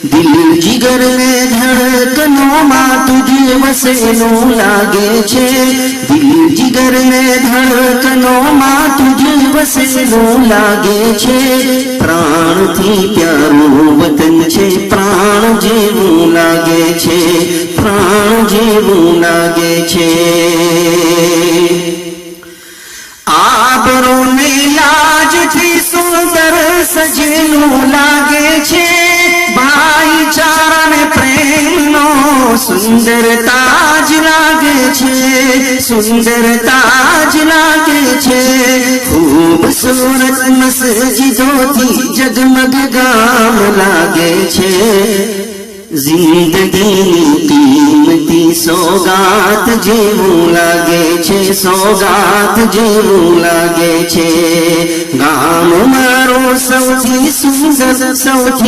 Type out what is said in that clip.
દિલ જીગર ને ધડકનોમાં તુજે વસેલું લાગે છે, દિલ જીગર ને ધડકનોમાં તુજે વસેલું લાગે છે, પ્રાણથી પ્યારું વતન છે, પ્રાણ જેવું લાગે છે, પ્રાણ જેવું લાગે છે। આબરો ને લાજથી સુંદર સજેલું લાગે છે, ભાઈચારા ને પ્રેમનો સુંદર તાજ લાગે છે, સુંદર તાજ લાગે છે। ખૂબસૂરત મસ્જિદોથી જગમગ ગામ લાગે છે, જિંદગીની કિંમતી સોગાત જેવું લાગે છે, સોગાત જેવું લાગે છે। ગામ મારો સૌથી સુંદર સૌથી